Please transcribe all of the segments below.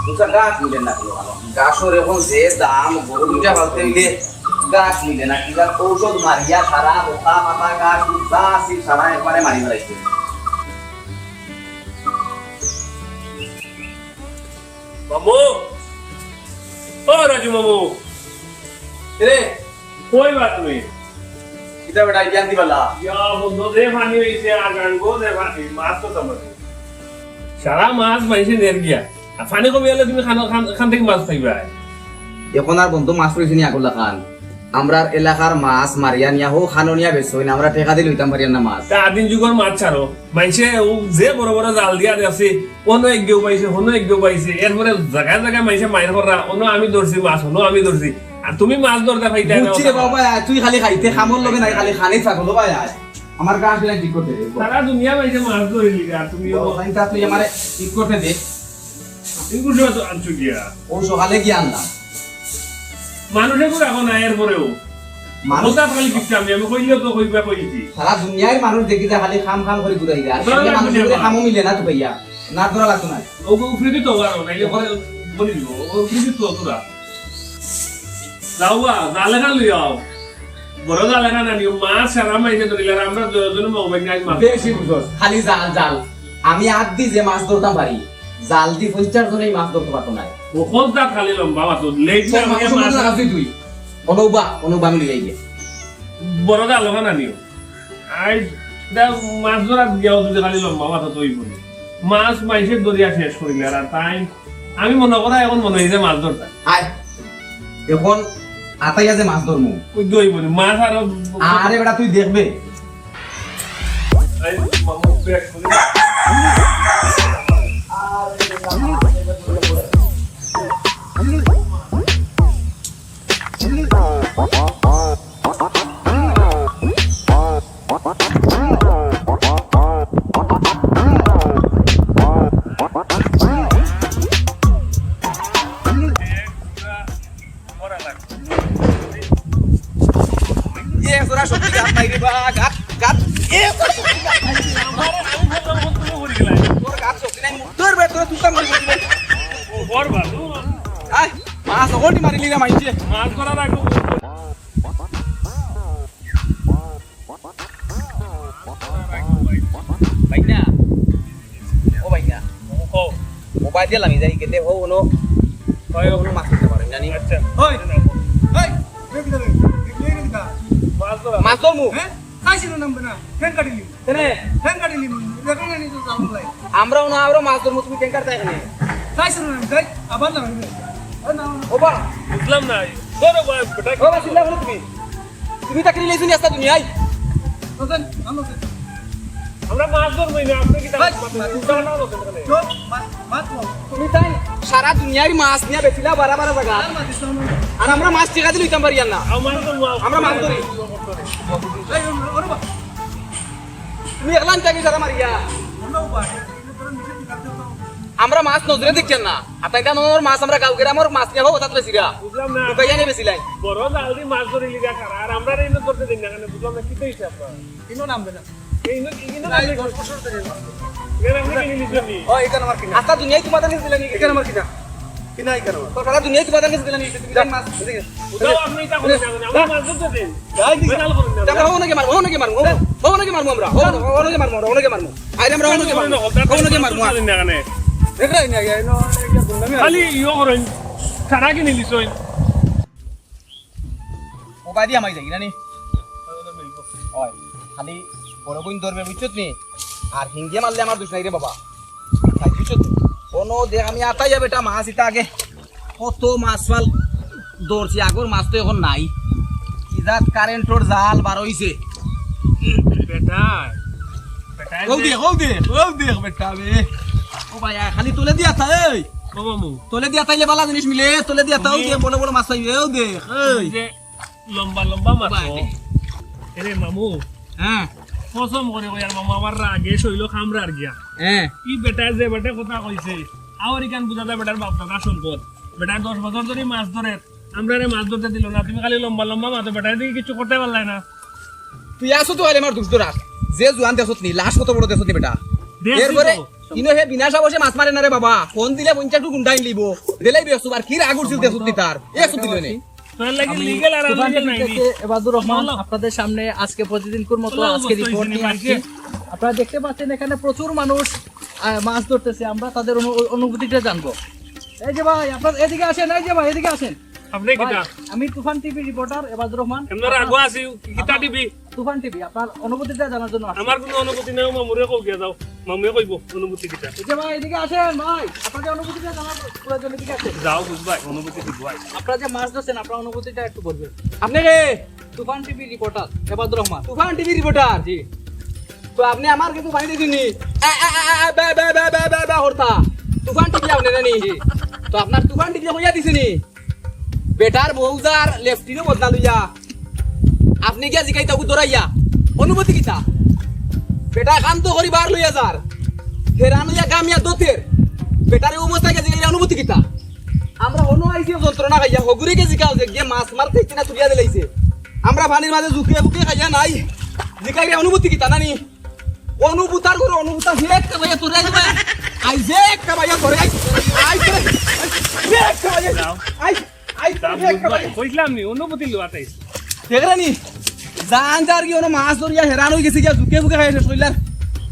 দুটা গাছ মিলে না কেন গাছর এখন যে দাম গরু দুটা ভাবতে মিলে গাছ মিলে না কিনা ঔষধ মারিয়া সারা লতা পাতা গাছ যা আছে সারা একবারে মারি ফেলাইছে মামু ও রাজু মামু রে কই বা তুমি কিতা বেটা জ্ঞান দিবালা ইয়া বন্ধু দে পানি হইছে আগান গো দে পানি মাছ তো তোমাকে সারা মাছ পাইছে নের গিয়া আর পানি কমে গেলে তুমি খান থেকে মাছ পাইবা এখন আর বন্ধু মাছ পড়েছি নি আগুলা খান আমরা এলাকার মাছ মারিয়া নিয়া হো খাননিয়া বেচই না আমরা টেকা দিলে হইতাম পারিয়া না মাছ তা আদিন যুগের মাছ ছাড়ো মাইছে যে বড় বড় জাল দিয়া আছে অন্য এক গেউ পাইছে অন্য এক গেউ পাইছে এরপরে জায়গায় জায়গায় মাইছে মায়ের করা অন্য আমি ধরছি মাছ অন্য আমি ধরছি আর তুমি মাছ ধরতে পাইতে না বুঝছি রে বাবা তুই খালি খাইতে খামর লগে নাই খালি খানি থাকলো ভাই আমার গাছ বিলাক ঠিক করতে দে সারা দুনিয়া মাইছে মাছ ধরিলি আর তুমি ওখানটা তুই আমারে ঠিক করতে দে তুমি বুঝছো তো আনছো গিয়া ও সকালে কি আনলাম মানুষে করে এখন আয়ের পরেও মানুষ ওটা খালি কিচ্ছু আমি কইলেও তো কইবা কইছি সারা দুনিয়ার মানুষ দেখি যে খালি খাম খাম করে ঘুরাই যায় আর মানুষের খামও মিলে না তো ভাইয়া না ধরা লাগতো না ও ফ্রিতে তো আর নাইলে পরে বলি দিব ও ফ্রিতে তো তোরা যাওয়া জালে খান লিয়াও বড় জালে খান আনিও মাছ সারা মাইছে ধরিলে আর আমরা দুজন মোবাইল নাই মাছ বেশি বুঝছ খালি জাল জাল আমি হাত দি যে মাছ ধরতাম পারি জাল দি 50 জনেই মাছ ধরতে পারতো না ও কোনটা খালি লম্বা মাছ লেট না মাছ তুই অনুবা মিলি যাই গে বড় জাল খান আনিও আই দা মাছ ধরা গিয়াও যদি খালি লম্বা মাছ তৈরি বলি মাছ মাইছে দরিয়া শেষ করিলে আর তাই আমি মনে করা এখন মনে হইছে মাছ ধরতা আয় এখন আতাইয়া যে মাছ ধরমু ওই দই বলি মাছ আর আরে বেটা তুই দেখবে এই মামু ব্যাগ খুলে ये जरा सब्जी गात নাই রে বা গাত গাত এ তোর গাত সব্জি নাই তোর বে তোর তুই কাম করবি বড় বাবু আয় মাছ ওটি মারিলি না মাইছে মাছ করা রাখো বাইনা ও বাইনা ও মোবাইল দিয়ে লামি যাই কেতে ও ওনো হয় ওনো মাছ ধরতে পারে জানি আচ্ছা ওই ওই বেবি দাঁড়া বেবি দাঁড়া মাছ করা মাছ ধরমু হ্যাঁ কাইছিল নাম্বার না ফ্যান কাটিলি তেনে ফ্যান কাটিলি দেখো না নিতো জাম লাই আমরাও না আমরাও মাছ ধরমু তুমি ট্যাঙ্কার তাই এখানে কাইছিল না গাই আবার না না ও বা বুঝলাম না ধরো বেটা ও বাসিলা বলো তুমি তুমি তাকরি লেছুনি আস্তা দুনিয়ায় ওখান আমরা আমরা মাছ ধরবো না আপনি কি ভাই, তাহলে না লোকের এখানে চল মাত মাত তুমি তাই সারা দুনিয়ার মাছ নিয়ে বেচিলা বারা বারা জায়গা আর মাত দিছো না আর আমরা মাছ টিকা দিলে হইতাম পারি না আমার তো আমরা মাছ ধরি এই ওরে বা তুমি একলা আনতে সারা মারিয়া আমরা উপায় তোর মিশে দিতে দাও আমরা মাছ নজরে দেখছেন না আপনার নর মাছ আমরা গাঁও গ্রামের মাছ নিয়ে হোক তাতে বেশিরা বুঝলাম না দুকাইয়া নিয়ে বেশিলাই বড় জালদি মাছ ধরে লিগা খারা আর আমরা রেইন করতে দিন না কেন বুঝলাম না কি কইছে আপনারা ইনো নামবে না এই ইনো নাই বছর ধরে এর আমরা কি নিলি ও এখানে আমার কিনা আস্তা দুনিয়ায় তোমার দানি দিলা নি এখানে আমার কিনা কিনা এখানে তো সারা দুনিয়ায় তোমার দানি দিলা নি তুমি জান মাছ দেখে বুঝাও আপনি তা করে না আমরা মাছ ধরতে দিন গাই দিছ বেজাল করুন না দেখো ওনাকে মারমু ওনাকে মারমু ওনাকে মারমু আমরা ওনাকে মারমু ওনাকে মারমু আইরে আমরা ওনাকে মারমু ওনাকে মারমু দিন না কেন দেখলাই না গাই নো এটা গুন্ডামি খালি ইয়ো করেন সারা কি নিলি সইন মোবাইল দিয়ে আমাই যাই না নি হয় খালি বড় বইন ধরবে বুঝছত নি আর হিঙ্গে মারলে আমার দুষ নাই রে বাবা তাই বুঝছত কোনো দেখ আমি আতাই যাবে এটা মাছ এটা আগে কত মাছ ফাল দৌড়ছি আগর মাছ তো এখন নাই কি জাত কারেন্টর জাল বার হইছে বেটা বেটা ও দেখ বেটা বে ও ভাই খালি তুলে দিয়া তা এই ও মামু তুলে দিয়া তাইলে বালা জিনিস মিলে তুলে দিয়া তাও দিয়ে বড় বড় মাছ পাইবে ও দেখ এই যে লম্বা লম্বা মাছ বাই। এরে মামু হ্যাঁ কসম করে কই আর মামু আমার রাগে শৈল খামরার গিয়া হ্যাঁ ই বেটা যে বেটা কথা কইছে আওয়ারিকান বুঝাতে বেটার বাপ দাদা সম্পদ বেটা 10 বছর ধরে মাছ ধরে আমরা রে মাছ ধরতে দিল না তুমি খালি লম্বা লম্বা মাছ বেটা দিকে কিছু করতে পারলাই না তুই আসো তো আরে আমার দুঃখ রাখ যে জুয়ান দেশত নি লাশ কত বড় দেশত নি বেটা দেখছি এরপরে তো। কিন্তু হে বিনাশ অবশ্যই মাছ মারে না রে বাবা ফোন দিলে 50 গুন্ডাই লিব দিলেই বেসু আর কি রাগ উঠছিল দেখুন তার এ সুদ দিল নে তোর লাগি লিগ্যাল আর তুফান লিগ্যাল টিভি নাই থেকে এবাদুর রহমান আপনাদের সামনে আজকে প্রতিদিনকার মতো বলো, আজকে বলো, রিপোর্ট নিয়ে আসছি আপনারা দেখতে পাচ্ছেন এখানে প্রচুর মানুষ মাছ ধরতেছে আমরা তাদের অনুভূতিটা জানবো এই যে ভাই আপনারা এদিকে আসেন এই যে ভাই এদিকে আসেন আপনি কিটা ভাই, আমি তুফান টিভি রিপোর্টার এবাদুর রহমান আমরা আগো আছি কিটা টিভি তুফান টিভি আপনার অনুভূতিটা জানার জন্য আসছি। আমার কোনো অনুমতি নাই মামুরে কও গিয়া যাও মামুয়ে কইব অনুমতি কিটা এই যে ভাই এদিকে আসেন ভাই আপনাদের অনুভূতিটা জানার প্রয়োজন এদিকে আসেন যাও বুঝবাই অনুমতি দিব ভাই আপনারা যে মাছ ধরছেন আপনার অনুভূতিটা একটু বলবেন আপনি কে তুফান টিভি রিপোর্টার এবাদুর রহমান তুফান টিভি রিপোর্টার জি তো আপনি আমার কিন্তু পানি দিছিনি বে বে বে বে বে বে হরতা তুফান টিভি আপনি জানি তো আপনার তুফান টিভি হইয়া দিছিনি বেটার বউজার লেফটিনো বদলা লইয়া আপনি কি জিকাই তাকু দরাইয়া অনুমতি কিতা বেটা কাম তো করি বার লইয়া যার ফেরান লইয়া গামিয়া দতের বেটারে অবস্থায় গেছে অনুমতি কিতা আমরা হনো আইছি যন্ত্রণা খাইয়া হগুরে গেছি কাল যে গিয়ে মাছ মারতে কিনা তুলিয়া দিলাইছে আমরা পানির মাঝে ঝুঁকিয়ে বুকিয়ে খাইয়া নাই জিকাই অনুমতি কিতা নানি অনুভূতার করে অনুভূতা হে একটা ভাইয়া তোরে আইবা আই যে একটা ভাইয়া তোরে আই আই যে একটা ভাইয়া আই আই যাও যে একটা বুঝবাই ভাইয়া কইলাম নি অনুমতি লওয়াটাই দেখরানি জান যার কি ওনো মাছ ধরিয়া হেরান হই গেছে গিয়া ঝুঁকিয়ে বুকে খাইয়া শেষ কইলার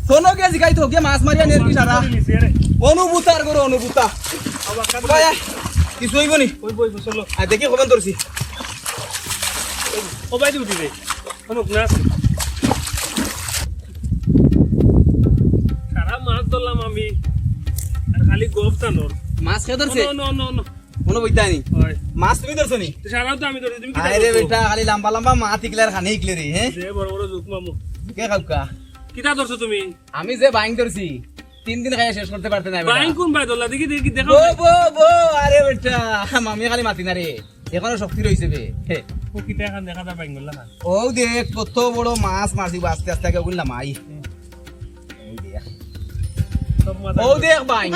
ফোনো গিয়া জিকাই তো গিয়া মাছ মারিয়া নের কি সারা অনুভূতার করে অনুভূতা ভাইয়া কিছু হইব নি ওই বই চলো আর দেখি কখন ধরছি ও বাইরে উঠি দে অনুক না সারা মাছ ধরলাম আমি আর খালি গোফতানোর মাছ খেয়ে ধরছে নো নো নো কোনো বইতা নি হয় মাছ তুমি ধরছো নি সারাও তো আমি ধরে তুমি কি আরে বেটা খালি লম্বা লম্বা মা তিকলার খানে ইকলে রে হ্যাঁ যে বড় বড় জুক মামু কে খাউকা কিটা ধরছো তুমি আমি যে বাইং ধরছি 3 দিন খাইয়া শেষ করতে পারতে না বেটা বাইন কোন বাই ধরলা দেখি দেখি দেখো বো বো বো আরে বেটা মামি খালি মাতি না রে এখনো শক্তি রইছে বে হে ও কিটা এখন দেখা দা বাইন গলা না ও দেখ কত বড় মাছ মারছি আস্তে আস্তে আগে বললাম আই সব মাথা ও দেখ বাইং